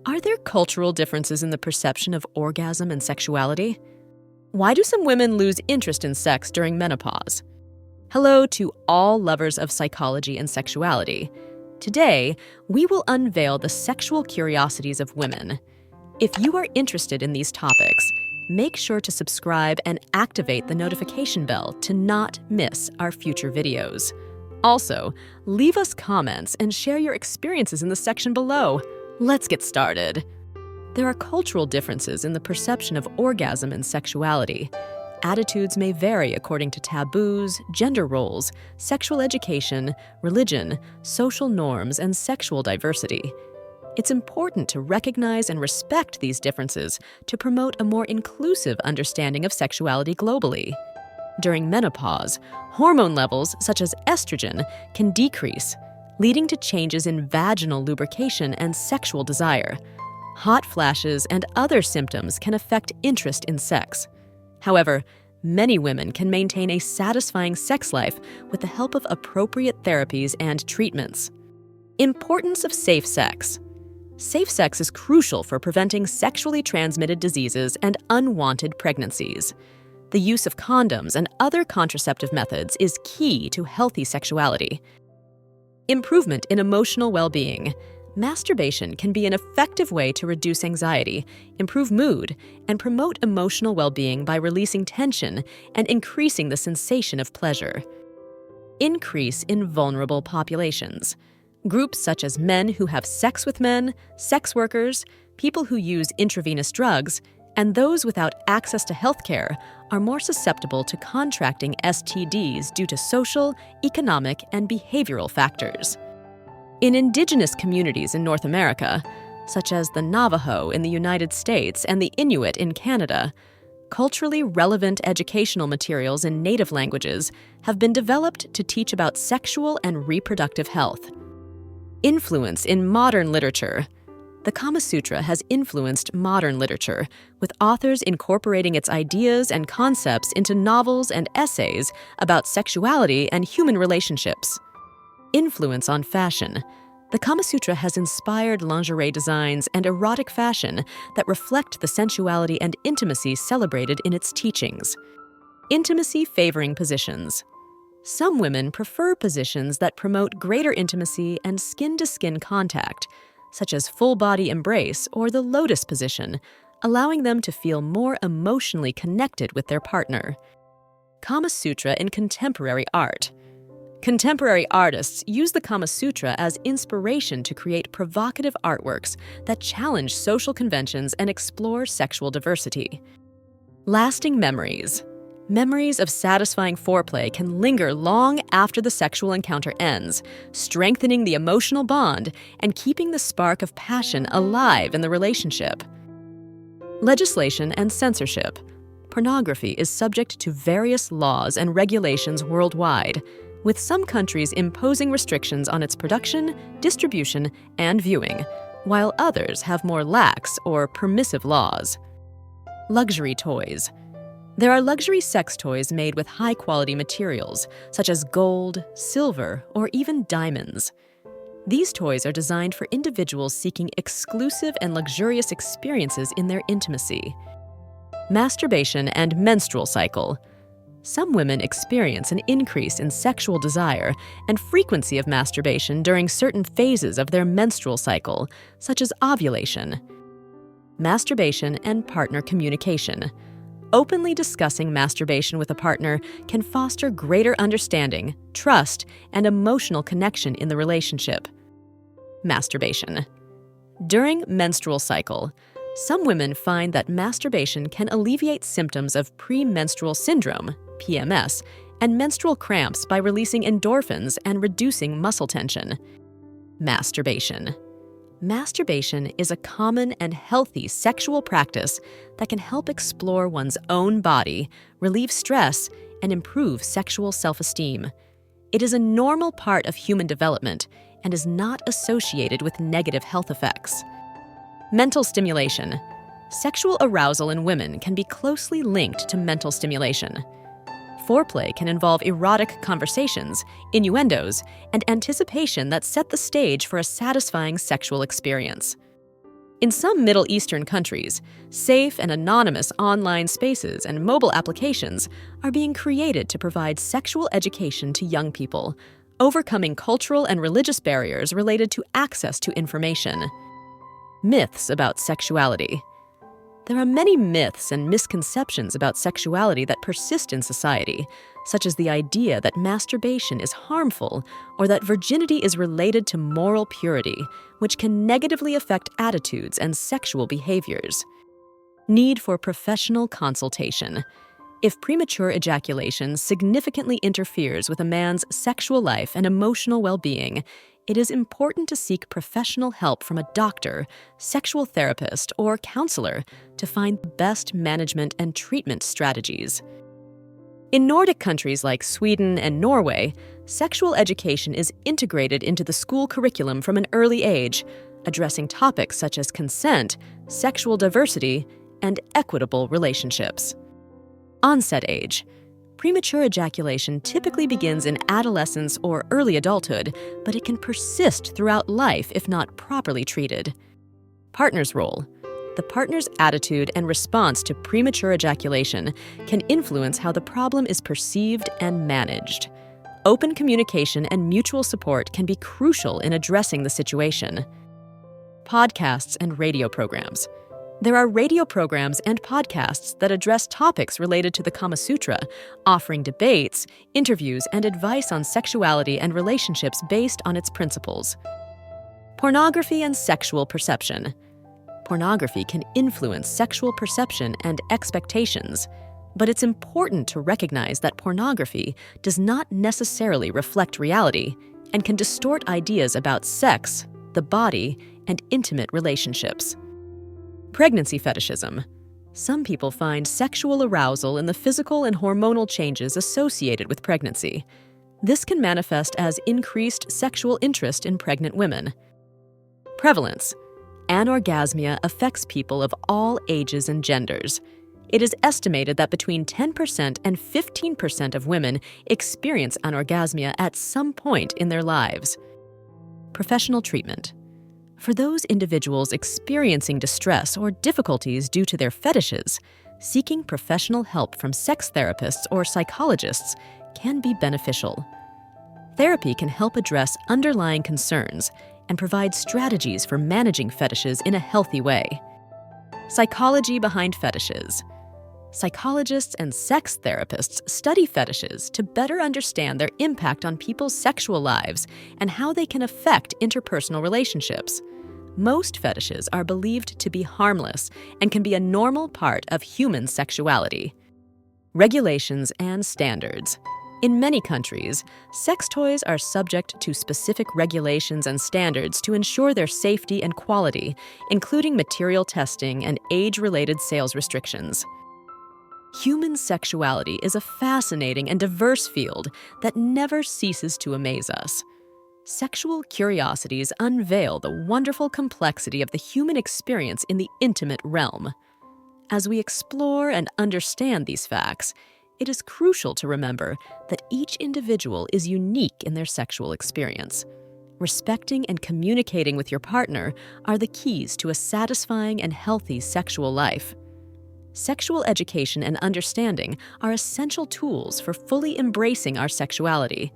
Are there cultural differences in the perception of orgasm and sexuality? Why do some women lose interest in sex during menopause? Hello to all lovers of psychology and sexuality. Today, we will unveil the sexual curiosities of women. If you are interested in these topics, make sure to subscribe and activate the notification bell to not miss our future videos. Also, leave us comments and share your experiences in the section below. Let's get started. There are cultural differences in the perception of orgasm and sexuality. Attitudes may vary according to taboos, gender roles, sexual education, religion, social norms, and sexual diversity. It's important to recognize and respect these differences to promote a more inclusive understanding of sexuality globally. During menopause, hormone levels such as estrogen can decrease, leading to changes in vaginal lubrication and sexual desire. Hot flashes and other symptoms can affect interest in sex. However, many women can maintain a satisfying sex life with the help of appropriate therapies and treatments. Importance of safe sex. Safe sex is crucial for preventing sexually transmitted diseases and unwanted pregnancies. The use of condoms and other contraceptive methods is key to healthy sexuality. Improvement in emotional well-being. Masturbation can be an effective way to reduce anxiety, improve mood, and promote emotional well-being by releasing tension and increasing the sensation of pleasure. Increase in vulnerable populations. Groups such as men who have sex with men, sex workers, people who use intravenous drugs, and those without access to healthcare are more susceptible to contracting STDs due to social, economic, and behavioral factors. In indigenous communities in North America, such as the Navajo in the United States and the Inuit in Canada, culturally relevant educational materials in native languages have been developed to teach about sexual and reproductive health. Influence in modern literature. The Kamasutra has influenced modern literature, with authors incorporating its ideas and concepts into novels and essays about sexuality and human relationships. Influence on fashion. The Kamasutra has inspired lingerie designs and erotic fashion that reflect the sensuality and intimacy celebrated in its teachings. Intimacy-favoring positions. Some women prefer positions that promote greater intimacy and skin-to-skin contact, such as full-body embrace or the lotus position, allowing them to feel more emotionally connected with their partner. Kamasutra in contemporary art. Contemporary artists use the Kamasutra as inspiration to create provocative artworks that challenge social conventions and explore sexual diversity. Lasting memories. Memories of satisfying foreplay can linger long after the sexual encounter ends, strengthening the emotional bond and keeping the spark of passion alive in the relationship. Legislation and censorship. Pornography is subject to various laws and regulations worldwide, with some countries imposing restrictions on its production, distribution, and viewing, while others have more lax or permissive laws. Luxury toys. There are luxury sex toys made with high-quality materials, such as gold, silver, or even diamonds. These toys are designed for individuals seeking exclusive and luxurious experiences in their intimacy. Masturbation and menstrual cycle. Some women experience an increase in sexual desire and frequency of masturbation during certain phases of their menstrual cycle, such as ovulation. Masturbation and partner communication. Openly discussing masturbation with a partner can foster greater understanding, trust, and emotional connection in the relationship. Masturbation. During menstrual cycle, some women find that masturbation can alleviate symptoms of premenstrual syndrome, PMS, and menstrual cramps by releasing endorphins and reducing muscle tension. Masturbation. Masturbation is a common and healthy sexual practice that can help explore one's own body, relieve stress, and improve sexual self-esteem. It is a normal part of human development and is not associated with negative health effects. Mental stimulation. Sexual arousal in women can be closely linked to mental stimulation. Foreplay can involve erotic conversations, innuendos, and anticipation that set the stage for a satisfying sexual experience. In some Middle Eastern countries, safe and anonymous online spaces and mobile applications are being created to provide sexual education to young people, overcoming cultural and religious barriers related to access to information. Myths about sexuality. There are many myths and misconceptions about sexuality that persist in society, such as the idea that masturbation is harmful or that virginity is related to moral purity, which can negatively affect attitudes and sexual behaviors. Need for professional consultation. If premature ejaculation significantly interferes with a man's sexual life and emotional well-being, it is important to seek professional help from a doctor, sexual therapist, or counselor to find the best management and treatment strategies. In Nordic countries like Sweden and Norway, sexual education is integrated into the school curriculum from an early age, addressing topics such as consent, sexual diversity, and equitable relationships. Onset age. Premature ejaculation typically begins in adolescence or early adulthood, but it can persist throughout life if not properly treated. Partner's role. The partner's attitude and response to premature ejaculation can influence how the problem is perceived and managed. Open communication and mutual support can be crucial in addressing the situation. Podcasts and radio programs. There are radio programs and podcasts that address topics related to the Kamasutra, offering debates, interviews, and advice on sexuality and relationships based on its principles. Pornography and sexual perception. Pornography can influence sexual perception and expectations, but it's important to recognize that pornography does not necessarily reflect reality and can distort ideas about sex, the body, and intimate relationships. Pregnancy fetishism. Some people find sexual arousal in the physical and hormonal changes associated with pregnancy. This can manifest as increased sexual interest in pregnant women. Prevalence. Anorgasmia affects people of all ages and genders. It is estimated that between 10% and 15% of women experience anorgasmia at some point in their lives. Professional treatment. For those individuals experiencing distress or difficulties due to their fetishes, seeking professional help from sex therapists or psychologists can be beneficial. Therapy can help address underlying concerns and provide strategies for managing fetishes in a healthy way. Psychology behind fetishes. Psychologists and sex therapists study fetishes to better understand their impact on people's sexual lives and how they can affect interpersonal relationships. Most fetishes are believed to be harmless and can be a normal part of human sexuality. Regulations and standards. In many countries, sex toys are subject to specific regulations and standards to ensure their safety and quality, including material testing and age-related sales restrictions. Human sexuality is a fascinating and diverse field that never ceases to amaze us. Sexual curiosities unveil the wonderful complexity of the human experience in the intimate realm. As we explore and understand these facts, it is crucial to remember that each individual is unique in their sexual experience. Respecting and communicating with your partner are the keys to a satisfying and healthy sexual life. Sexual education and understanding are essential tools for fully embracing our sexuality.